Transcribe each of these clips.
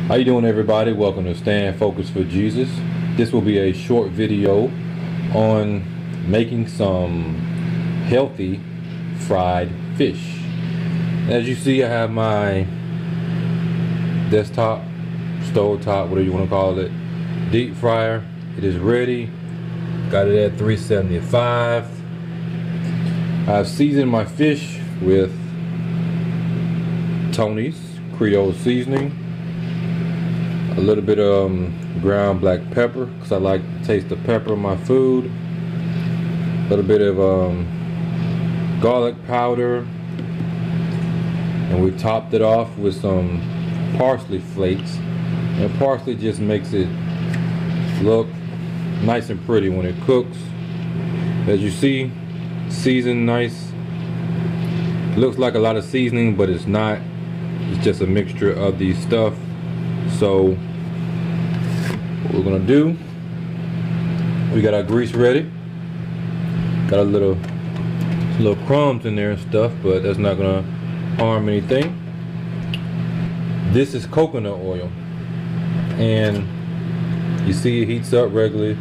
How you doing, everybody? Welcome to Stand Focused for Jesus. This will be a short video on making some healthy fried fish. As you see, I have my desktop, stove top, whatever you want to call it, deep fryer. It is ready. Got it at 375. I've seasoned my fish with Tony's Creole seasoning, a little bit of ground black pepper because I like to taste the pepper in my food, a little bit of garlic powder, and we topped it off with some parsley flakes. And parsley just makes it look nice and pretty when it cooks. As you see, seasoned nice. Looks like a lot of seasoning, but it's not. It's just a mixture of these stuff. So what we're gonna do, we got our grease ready. Got a little crumbs in there and stuff, but that's not gonna harm anything. This is coconut oil, and you see it heats up regularly.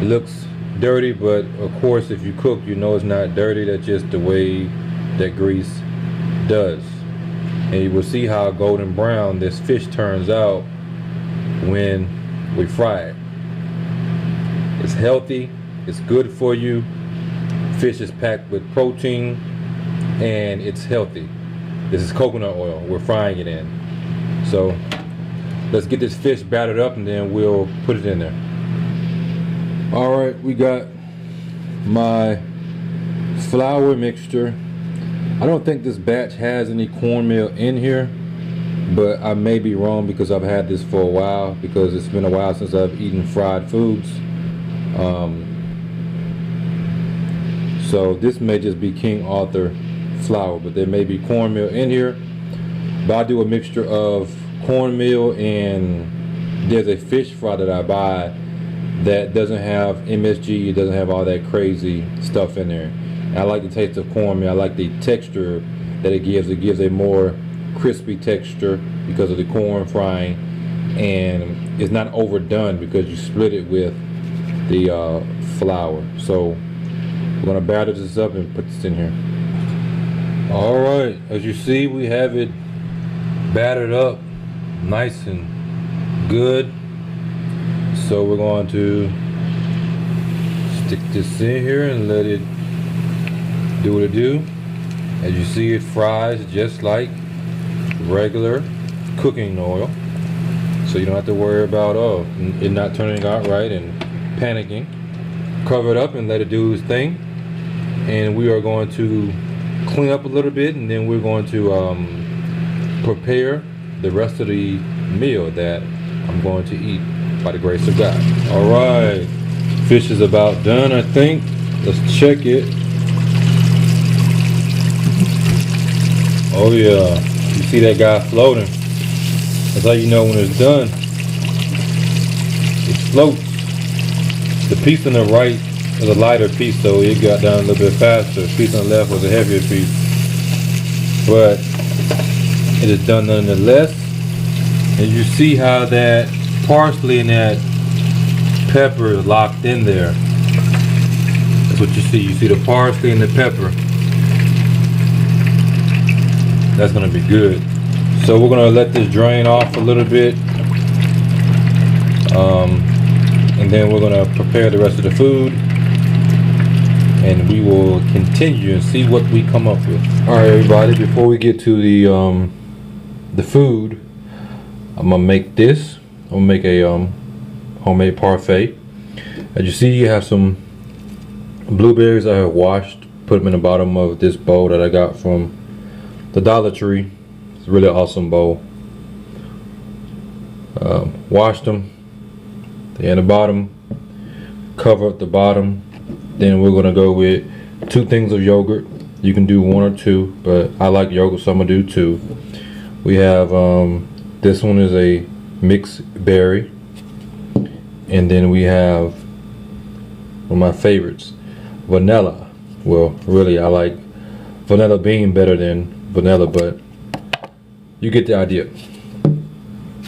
It looks dirty, but of course if you cook, you know it's not dirty. That's just the way that grease does. And you will see how golden brown this fish turns out when we fry it. It's healthy, it's good for you. Fish is packed with protein and it's healthy. This is coconut oil we're frying it in. So let's get this fish battered up and then we'll put it in there. Alright, we got my flour mixture. I don't think this batch has any cornmeal in here, but I may be wrong because I've had this for a while, because it's been a while since I've eaten fried foods. So this may just be King Arthur flour, but there may be cornmeal in here. But I do a mixture of cornmeal, and there's a fish fry that I buy that doesn't have MSG, it doesn't have all that crazy stuff in there. I like the taste of cornmeal. I like the texture that it gives. It gives a more crispy texture because of the corn frying, and it's not overdone because you split it with the flour. So we're gonna batter this up and put this in here. All right, as you see, we have it battered up nice and good. So we're going to stick this in here and let it do what it do. As you see, it fries just like regular cooking oil, so you don't have to worry about it not turning out right and panicking. Cover it up and let it do its thing, and we are going to clean up a little bit, and then we're going to prepare the rest of the meal that I'm going to eat by the grace of God. All right, fish is about done, I think. Let's check it. Oh yeah, you see that guy floating. That's how you know when it's done. It floats. The piece on the right is a lighter piece, so it got down a little bit faster. The piece on the left was a heavier piece. But it is done nonetheless. And you see how that parsley and that pepper is locked in there. That's what you see. You see the parsley and the pepper. That's gonna be good. So we're gonna let this drain off a little bit, and then we're gonna prepare the rest of the food, and we will continue and see what we come up with. All right, everybody, before we get to the food, I'm gonna make this. I'm gonna make a homemade parfait. As you see, you have some blueberries I have washed, put them in the bottom of this bowl that I got from the Dollar Tree. It's a really awesome bowl. Washed them. They're in the bottom. Cover up the bottom. Then we're gonna go with 2 things of yogurt. You can do 1 or 2, but I like yogurt, so I'm gonna do 2. We have this one is a mixed berry, and then we have one of my favorites, vanilla. Well, really, I like vanilla bean better than vanilla, but you get the idea.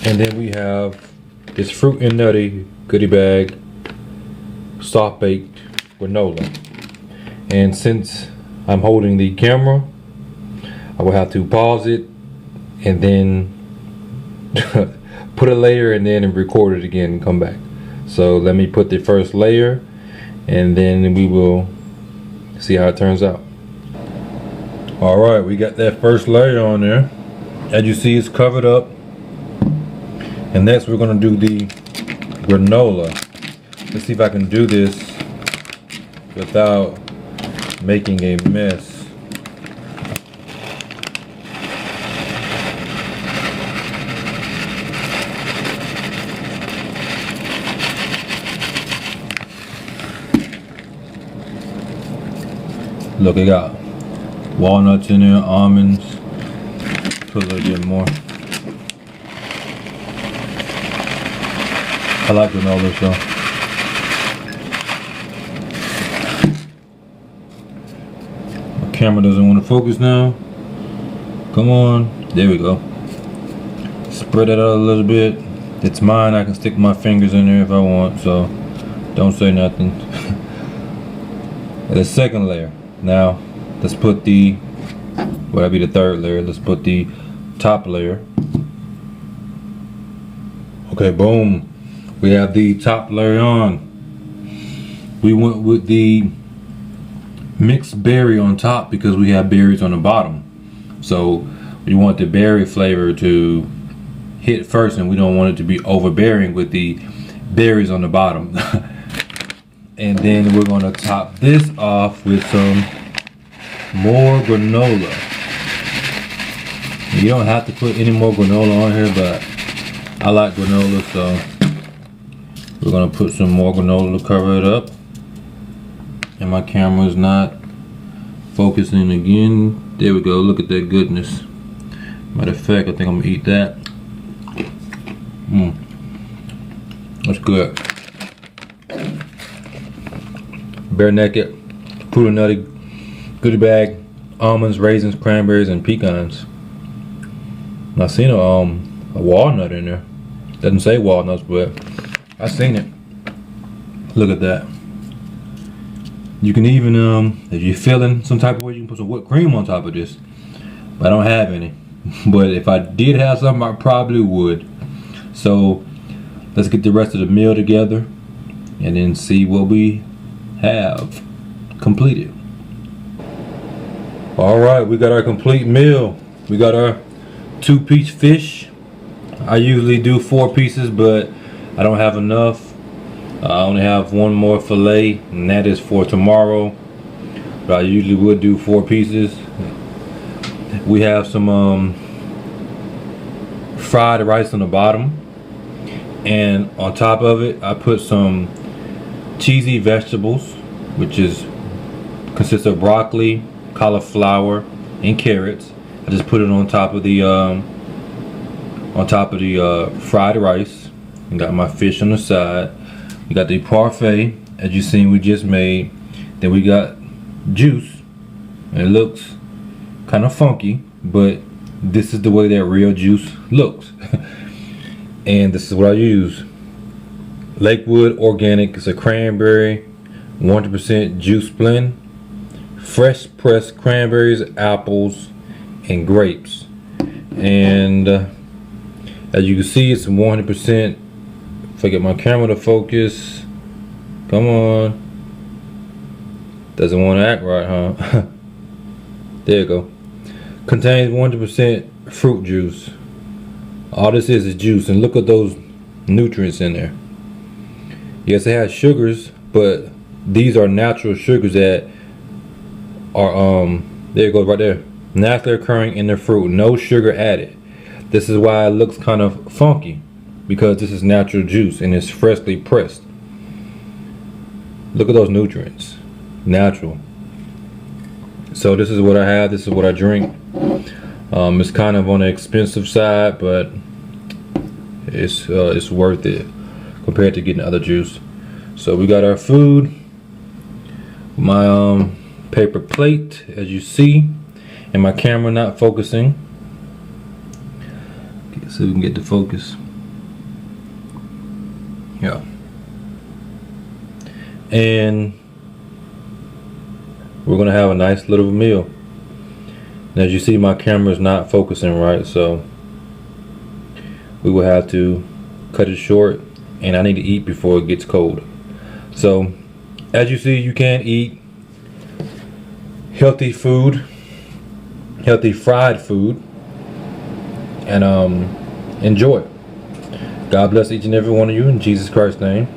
And then we have this fruit and nutty goodie bag soft baked granola. And since I'm holding the camera, I will have to pause it and then put a layer and then record it again and come back. So let me put the first layer and then we will see how it turns out. Alright, we got that first layer on there. As you see, it's covered up. And next we're going to do the granola. Let's see if I can do this without making a mess. Look, I got walnuts in there, almonds. Put a little bit more. I like granola, so. My camera doesn't want to focus now. Come on. There we go. Spread it out a little bit. It's mine. I can stick my fingers in there if I want, so don't say nothing. The second layer. Now, let's put the, well, that'll be the third layer. Let's put the top layer. Okay, boom. We have the top layer on. We went with the mixed berry on top because we have berries on the bottom. So we want the berry flavor to hit first, and we don't want it to be overbearing with the berries on the bottom. And then we're gonna top this off with some more granola. You don't have to put any more granola on here, but I like granola, so we're gonna put some more granola to cover it up. And my camera is not focusing again. There we go, look at that goodness. Matter of fact, I think I'm gonna eat that. That's good. Bare naked, fruit and nutty goodie bag, almonds, raisins, cranberries, and pecans. And I seen a walnut in there. Doesn't say walnuts, but I seen it. Look at that. You can even, if you're feeling some type of way, you can put some whipped cream on top of this. But I don't have any. But if I did have some, I probably would. So let's get the rest of the meal together and then see what we have completed. Alright, we got our complete meal. We got our 2-piece fish. I usually do 4 pieces, but I don't have enough. I only have 1 more fillet, and that is for tomorrow. But I usually would do 4 pieces. We have some fried rice on the bottom, and on top of it I put some cheesy vegetables, which consists of broccoli, cauliflower, and carrots. I just put it on top of the fried rice. And got my fish on the side. We got the parfait, as you seen we just made. Then we got juice. And it looks kind of funky, but this is the way that real juice looks. And this is what I use. Lakewood Organic. It's a cranberry 100% juice blend. Fresh pressed cranberries, apples, and grapes. And as you can see, it's 100%. If I get my camera to focus, come on. Doesn't want to act right, huh? There you go. Contains 100% fruit juice. All this is juice, and look at those nutrients in there. Yes, it has sugars, but these are natural sugars that are there it goes right there. Naturally occurring in the fruit, no sugar added. This is why it looks kind of funky, because this is natural juice and it's freshly pressed. Look at those nutrients, natural. So this is what I have. This is what I drink. It's kind of on the expensive side, but it's worth it compared to getting other juice. So we got our food. My paper plate, as you see, and my camera not focusing. Okay, so we can get the focus. Yeah. And we're gonna have a nice little meal. And as you see, my camera is not focusing right, so we will have to cut it short, and I need to eat before it gets cold. So as you see, you can eat healthy food, healthy fried food, and enjoy it. God bless each and every one of you in Jesus Christ's name.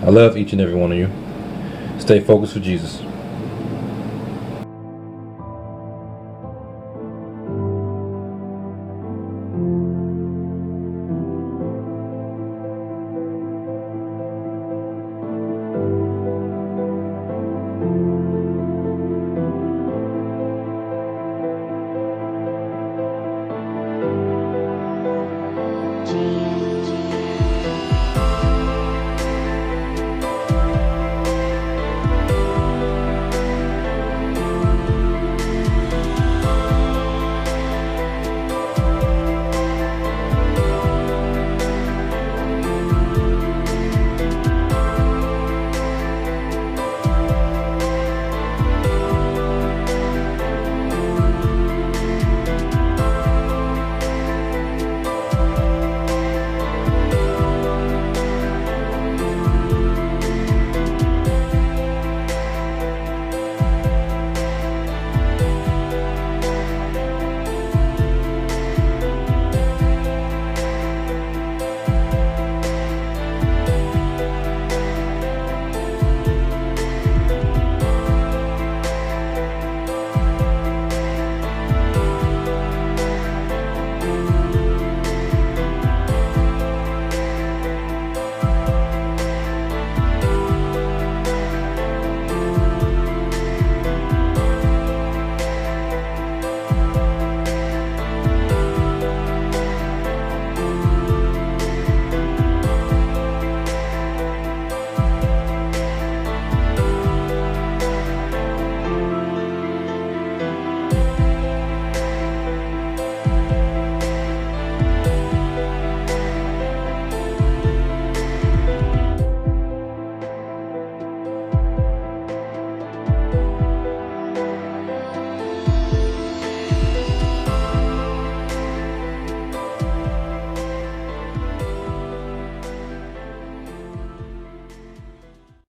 I love each and every one of you. Stay focused for Jesus. Jesus.